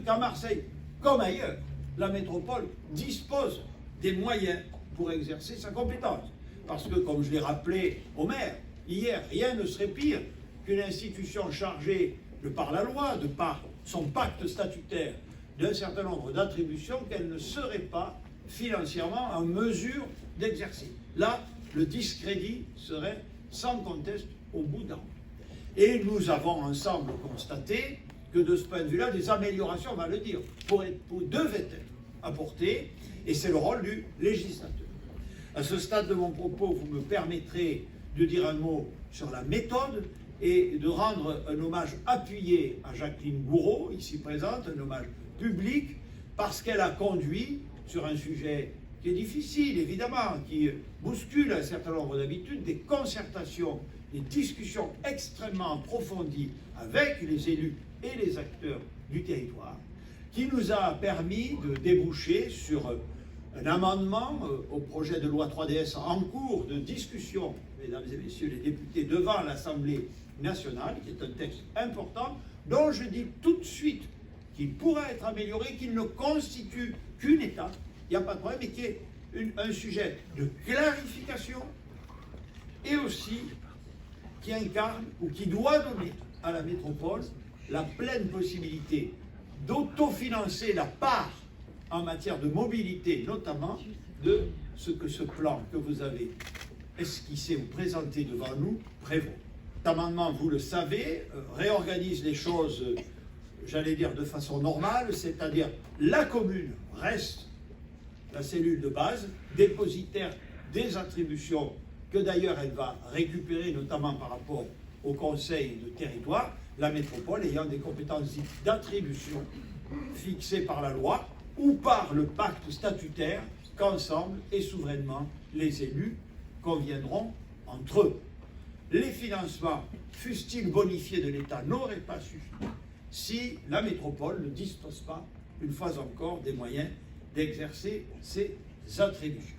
qu'à Marseille, comme ailleurs, la métropole dispose des moyens pour exercer sa compétence. Parce que, comme je l'ai rappelé au maire hier, rien ne serait pire qu'une institution chargée de par la loi, de par son pacte statutaire, d'un certain nombre d'attributions qu'elle ne serait pas financièrement en mesure d'exercer. Là, le discrédit serait sans conteste au bout d'un. Et nous avons ensemble constaté que de ce point de vue-là, des améliorations, on va le dire, devaient être apportées, et c'est le rôle du législateur. À ce stade de mon propos, vous me permettrez de dire un mot sur la méthode et de rendre un hommage appuyé à Jacqueline Gouraud, ici présente, un hommage public, parce qu'elle a conduit sur un sujet qui est difficile, évidemment, qui bouscule un certain nombre d'habitudes, des concertations, des discussions extrêmement approfondies avec les élus et les acteurs du territoire, qui nous a permis de déboucher sur un amendement au projet de loi 3DS en cours de discussion, mesdames et messieurs les députés, devant l'Assemblée nationale, qui est un texte important, dont je dis tout de suite qu'il pourra être amélioré, qu'il ne constitue qu'une étape, il n'y a pas de problème, mais qui est un sujet de clarification et aussi qui incarne ou qui doit donner à la métropole la pleine possibilité d'autofinancer la part en matière de mobilité, notamment de ce que ce plan que vous avez esquissé ou présenté devant nous prévoit. Cet amendement, vous le savez, réorganise les choses, j'allais dire de façon normale, c'est-à-dire la commune reste la cellule de base, dépositaire des attributions que d'ailleurs elle va récupérer, notamment par rapport au conseil de territoire, la métropole ayant des compétences d'attribution fixées par la loi ou par le pacte statutaire qu'ensemble et souverainement les élus conviendront entre eux. Les financements, fussent-ils bonifiés de l'État, n'auraient pas suffi si la métropole ne dispose pas, une fois encore, des moyens d'exercer ses attributions.